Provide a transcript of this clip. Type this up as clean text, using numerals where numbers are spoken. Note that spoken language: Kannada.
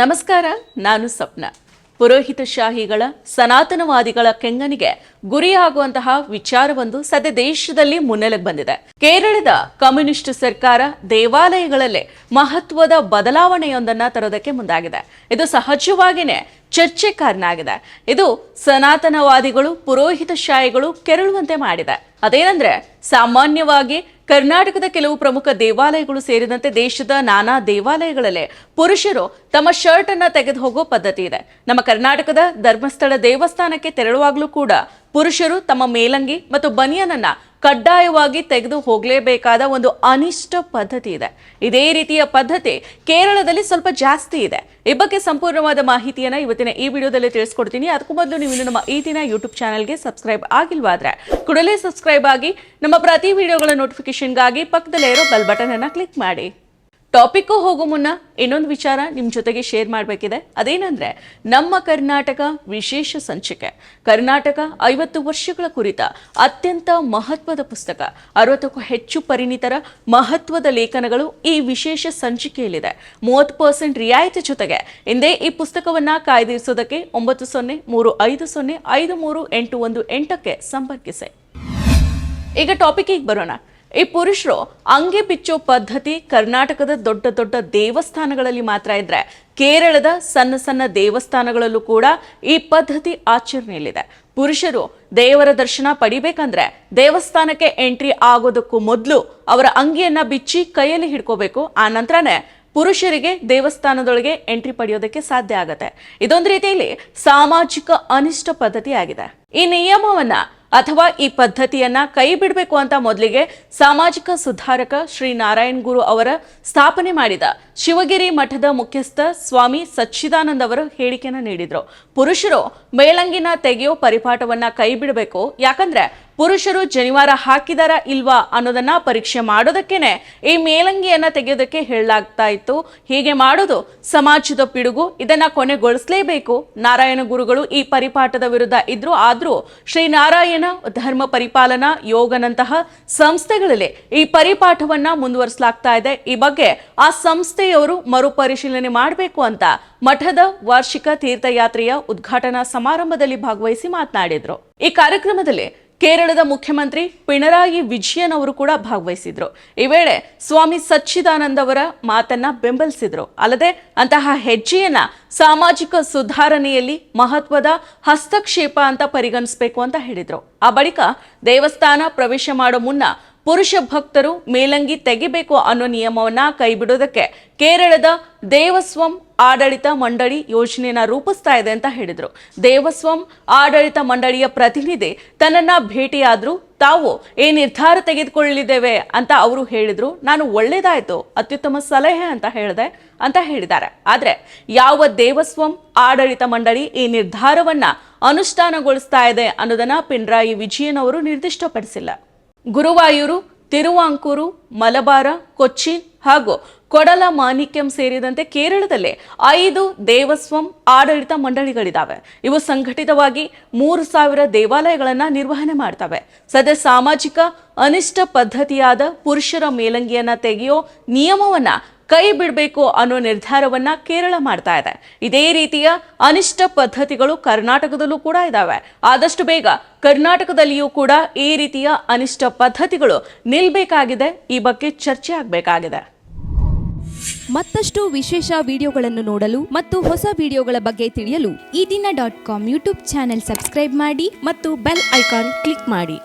ನಮಸ್ಕಾರ, ನಾನು ಸಪ್ನ. ಪುರೋಹಿತಶಾಹಿಗಳ ಸನಾತನವಾದಿಗಳ ಕೆಂಗನಿಗೆ ಗುರಿಯಾಗುವಂತಹ ವಿಚಾರವೊಂದು ಸದ್ಯ ದೇಶದಲ್ಲಿ ಮುನ್ನೆಲೆಗೆ ಬಂದಿದೆ. ಕೇರಳದ ಕಮ್ಯುನಿಸ್ಟ್ ಸರ್ಕಾರ ದೇವಾಲಯಗಳಲ್ಲೇ ಮಹತ್ವದ ಬದಲಾವಣೆಯೊಂದನ್ನು ತರೋದಕ್ಕೆ ಮುಂದಾಗಿದೆ. ಇದು ಸಹಜವಾಗಿಯೇ ಚರ್ಚೆ ಕಾರಣ ಆಗಿದೆ. ಇದು ಸನಾತನವಾದಿಗಳು ಪುರೋಹಿತಶಾಹಿಗಳು ಕೆರಳುವಂತೆ ಮಾಡಿದೆ. ಅದೇನೆಂದ್ರೆ, ಸಾಮಾನ್ಯವಾಗಿ ಕರ್ನಾಟಕದ ಕೆಲವು ಪ್ರಮುಖ ದೇವಾಲಯಗಳು ಸೇರಿದಂತೆ ದೇಶದ ನಾನಾ ದೇವಾಲಯಗಳಲ್ಲೇ ಪುರುಷರು ತಮ್ಮ ಶರ್ಟ್ ಅನ್ನ ತೆಗೆದು ಹೋಗೋ ಪದ್ಧತಿ ಇದೆ. ನಮ್ಮ ಕರ್ನಾಟಕದ ಧರ್ಮಸ್ಥಳ ದೇವಸ್ಥಾನಕ್ಕೆ ತೆರಳುವಾಗಲೂ ಕೂಡ ಪುರುಷರು ತಮ್ಮ ಮೇಲಂಗಿ ಮತ್ತು ಬನಿಯನನ್ನ ಕಡ್ಡಾಯವಾಗಿ ತೆಗೆದು ಹೋಗಲೇಬೇಕಾದ ಒಂದು ಅನಿಷ್ಟ ಪದ್ಧತಿ ಇದೆ. ಇದೇ ರೀತಿಯ ಪದ್ಧತಿ ಕೇರಳದಲ್ಲಿ ಸ್ವಲ್ಪ ಜಾಸ್ತಿ ಇದೆ. ಈ ಬಗ್ಗೆ ಸಂಪೂರ್ಣವಾದ ಮಾಹಿತಿಯನ್ನ ಇವತ್ತಿನ ಈ ವಿಡಿಯೋದಲ್ಲಿ ತಿಳಿಸ್ಕೊಡ್ತೀನಿ. ಅದಕ್ಕೂ ಮೊದಲು ನೀವು ನಮ್ಮ ಈ ದಿನ ಯೂಟ್ಯೂಬ್ ಚಾನೆಲ್ಗೆ ಸಬ್ಸ್ಕ್ರೈಬ್ ಆಗಿಲ್ವಾದ್ರೆ ಕೂಡಲೇ ಸಬ್ಸ್ಕ್ರೈಬ್ ಆಗಿ ನಮ್ಮ ಪ್ರತಿ ವಿಡಿಯೋಗಳ ನೋಟಿಫಿಕೇಶನ್ಗಾಗಿ ಪಕ್ಕದಲ್ಲೇ ಇರೋ ಬೆಲ್ ಬಟನ್ ಅನ್ನ ಕ್ಲಿಕ್ ಮಾಡಿ. ಟಾಪಿಕ್ ಹೋಗೋ ಮುನ್ನ ಇನ್ನೊಂದು ವಿಚಾರ ನಿಮ್ಮ ಜೊತೆಗೆ ಶೇರ್ ಮಾಡಬೇಕಿದೆ. ಅದೇನಂದ್ರೆ, ನಮ್ಮ ಕರ್ನಾಟಕ ವಿಶೇಷ ಸಂಚಿಕೆ ಕರ್ನಾಟಕ 50 ವರ್ಷಗಳ ಕುರಿತ ಅತ್ಯಂತ ಮಹತ್ವದ ಪುಸ್ತಕ, 60ಕ್ಕೂ ಹೆಚ್ಚು ಪರಿಣಿತರ ಮಹತ್ವದ ಲೇಖನಗಳು ಈ ವಿಶೇಷ ಸಂಚಿಕೆಯಲ್ಲಿದೆ. 30% ರಿಯಾಯಿತಿ ಜೊತೆಗೆ ಇಂದೇ ಈ ಪುಸ್ತಕವನ್ನ ಕಾಯ್ದಿರಿಸೋದಕ್ಕೆ 9035053818ಕ್ಕೆ ಸಂಪರ್ಕಿಸಿ. ಈಗ ಟಾಪಿಕ್ಗೆ ಬರೋಣ. ಈ ಪುರುಷರು ಅಂಗಿ ಬಿಚ್ಚೋ ಪದ್ಧತಿ ಕರ್ನಾಟಕದ ದೊಡ್ಡ ದೊಡ್ಡ ದೇವಸ್ಥಾನಗಳಲ್ಲಿ ಮಾತ್ರ ಇದ್ರೆ, ಕೇರಳದ ಸಣ್ಣ ಸಣ್ಣ ದೇವಸ್ಥಾನಗಳಲ್ಲೂ ಕೂಡ ಈ ಪದ್ಧತಿ ಆಚರಣೆಯಲ್ಲಿದೆ. ಪುರುಷರು ದೇವರ ದರ್ಶನ ಪಡಿಬೇಕಂದ್ರೆ ದೇವಸ್ಥಾನಕ್ಕೆ ಎಂಟ್ರಿ ಆಗೋದಕ್ಕೂ ಮೊದಲು ಅವರ ಅಂಗಿಯನ್ನ ಬಿಚ್ಚಿ ಕೈಯಲ್ಲಿ ಹಿಡ್ಕೋಬೇಕು. ಆ ನಂತರನೇ ಪುರುಷರಿಗೆ ದೇವಸ್ಥಾನದೊಳಗೆ ಎಂಟ್ರಿ ಪಡೆಯೋದಕ್ಕೆ ಸಾಧ್ಯ ಆಗತ್ತೆ. ಇದೊಂದು ರೀತಿಯಲ್ಲಿ ಸಾಮಾಜಿಕ ಅನಿಷ್ಟ ಪದ್ಧತಿ ಆಗಿದೆ. ಈ ನಿಯಮವನ್ನ ಅಥವಾ ಈ ಪದ್ಧತಿಯನ್ನ ಕೈ ಬಿಡಬೇಕು ಅಂತ ಮೊದಲಿಗೆ ಸಾಮಾಜಿಕ ಸುಧಾರಕ ಶ್ರೀ ನಾರಾಯಣ ಗುರು ಅವರ ಸ್ಥಾಪನೆ ಮಾಡಿದ ಶಿವಗಿರಿ ಮಠದ ಮುಖ್ಯಸ್ಥ ಸ್ವಾಮಿ ಸಚ್ಚಿದಾನಂದ ಅವರು ಹೇಳಿಕೆಯನ್ನು ನೀಡಿದ್ರು. ಪುರುಷರು ಮೇಲಂಗಿನ ತೆಗೆಯೋ ಪರಿಪಾಠವನ್ನ ಕೈ ಬಿಡಬೇಕು. ಯಾಕಂದ್ರೆ ಪುರುಷರು ಜನಿವಾರ ಹಾಕಿದಾರ ಇಲ್ವಾ ಅನ್ನೋದನ್ನ ಪರೀಕ್ಷೆ ಮಾಡೋದಕ್ಕೇನೆ ಈ ಮೇಲಂಗಿಯನ್ನ ತೆಗೆಯೋದಕ್ಕೆ ಹೇಳಲಾಗ್ತಾ ಇತ್ತು. ಹೀಗೆ ಮಾಡೋದು ಸಮಾಜದ ಪಿಡುಗು, ಇದನ್ನ ಕೊನೆಗೊಳಿಸಲೇಬೇಕು. ನಾರಾಯಣ ಗುರುಗಳು ಈ ಪರಿಪಾಠದ ವಿರುದ್ಧ ಇದ್ರು. ಆದ್ರೂ ಶ್ರೀ ನಾರಾಯಣ ಧರ್ಮ ಪರಿಪಾಲನಾ ಯೋಗನಂತಹ ಸಂಸ್ಥೆಗಳಲ್ಲಿ ಈ ಪರಿಪಾಠವನ್ನ ಮುಂದುವರಿಸಲಾಗ್ತಾ ಇದೆ. ಈ ಬಗ್ಗೆ ಆ ಸಂಸ್ಥೆಯವರು ಮರುಪರಿಶೀಲನೆ ಮಾಡಬೇಕು ಅಂತ ಮಠದ ವಾರ್ಷಿಕ ತೀರ್ಥಯಾತ್ರೆಯ ಉದ್ಘಾಟನಾ ಸಮಾರಂಭದಲ್ಲಿ ಭಾಗವಹಿಸಿ ಮಾತನಾಡಿದ್ರು. ಈ ಕಾರ್ಯಕ್ರಮದಲ್ಲಿ ಕೇರಳದ ಮುಖ್ಯಮಂತ್ರಿ ಪಿಣರಾಯಿ ವಿಜಯನ್ ಅವರು ಕೂಡ ಭಾಗವಹಿಸಿದ್ರು. ಈ ವೇಳೆ ಸ್ವಾಮಿ ಸಚ್ಚಿದಾನಂದ ಅವರ ಮಾತನ್ನ ಬೆಂಬಲಿಸಿದ್ರು. ಅಲ್ಲದೆ ಅಂತಹ ಹೆಜ್ಜೆಯನ್ನ ಸಾಮಾಜಿಕ ಸುಧಾರಣೆಯಲ್ಲಿ ಮಹತ್ವದ ಹಸ್ತಕ್ಷೇಪ ಅಂತ ಪರಿಗಣಿಸಬೇಕು ಅಂತ ಹೇಳಿದ್ರು. ಆ ಬಳಿಕ ದೇವಸ್ಥಾನ ಪ್ರವೇಶ ಮಾಡೋ ಮುನ್ನ ಪುರುಷ ಭಕ್ತರು ಮೇಲಂಗಿ ತೆಗಿಬೇಕು ಅನ್ನೋ ನಿಯಮವನ್ನ ಕೈಬಿಡೋದಕ್ಕೆ ಕೇರಳದ ದೇವಸ್ವಂ ಆಡಳಿತ ಮಂಡಳಿ ಯೋಜನೆಯನ್ನ ರೂಪಿಸ್ತಾ ಇದೆ ಅಂತ ಹೇಳಿದ್ರು. ದೇವಸ್ವಂ ಆಡಳಿತ ಮಂಡಳಿಯ ಪ್ರತಿನಿಧಿ ತನ್ನನ್ನ ಭೇಟಿಯಾದ್ರು. ತಾವು ಈ ನಿರ್ಧಾರ ತೆಗೆದುಕೊಳ್ಳಲಿದ್ದೇವೆ ಅಂತ ಅವರು ಹೇಳಿದ್ರು. ನಾನು ಒಳ್ಳೇದಾಯ್ತು, ಅತ್ಯುತ್ತಮ ಸಲಹೆ ಅಂತ ಹೇಳಿದ್ದಾರೆ. ಆದ್ರೆ ಯಾವ ದೇವಸ್ವಂ ಆಡಳಿತ ಮಂಡಳಿ ಈ ನಿರ್ಧಾರವನ್ನ ಅನುಷ್ಠಾನಗೊಳಿಸ್ತಾ ಇದೆ ಅನ್ನೋದನ್ನ ಪಿಣರಾಯಿ ವಿಜಯನ್ ಅವರು ನಿರ್ದಿಷ್ಟಪಡಿಸಿಲ್ಲ. ಗುರುವಾಯೂರು, ತಿರುವಾಂಕೂರು, ಮಲಬಾರ, ಕೊಚ್ಚಿನ್ ಹಾಗೂ ಕೊಡಲ ಮಾಣಿಕ್ಯಂ ಸೇರಿದಂತೆ ಕೇರಳದಲ್ಲೇ 5 ದೇವಸ್ವಂ ಆಡಳಿತ ಮಂಡಳಿಗಳಿದ್ದಾವೆ. ಇವು ಸಂಘಟಿತವಾಗಿ 3000 ದೇವಾಲಯಗಳನ್ನ ನಿರ್ವಹಣೆ ಮಾಡ್ತವೆ. ಸದ್ಯ ಸಾಮಾಜಿಕ ಅನಿಷ್ಟ ಪದ್ಧತಿಯಾದ ಪುರುಷರ ಮೇಲಂಗಿಯನ್ನ ತೆಗೆಯೋ ನಿಯಮವನ್ನ ಕೈ ಬಿಡಬೇಕು ಅನ್ನೋ ನಿರ್ಧಾರವನ್ನ ಕೇರಳ ಮಾಡ್ತಾ ಇದೆ. ಇದೇ ರೀತಿಯ ಅನಿಷ್ಟ ಪದ್ಧತಿಗಳು ಕರ್ನಾಟಕದಲ್ಲೂ ಕೂಡ ಇದಾವೆ. ಆದಷ್ಟು ಬೇಗ ಕರ್ನಾಟಕದಲ್ಲಿಯೂ ಕೂಡ ಈ ರೀತಿಯ ಅನಿಷ್ಟ ಪದ್ಧತಿಗಳು ನಿಲ್ಬೇಕಾಗಿದೆ. ಈ ಬಗ್ಗೆ ಚರ್ಚೆ ಆಗಬೇಕಾಗಿದೆ. ಮತ್ತಷ್ಟು ವಿಶೇಷ ವಿಡಿಯೋಗಳನ್ನು ನೋಡಲು ಮತ್ತು ಹೊಸ ವಿಡಿಯೋಗಳ ಬಗ್ಗೆ ತಿಳಿಯಲು ಈ ದಿನ .com ಯೂಟ್ಯೂಬ್ ಚಾನೆಲ್ ಸಬ್ಸ್ಕ್ರೈಬ್ ಮಾಡಿ ಮತ್ತು ಬೆಲ್ ಐಕಾನ್ ಕ್ಲಿಕ್ ಮಾಡಿ.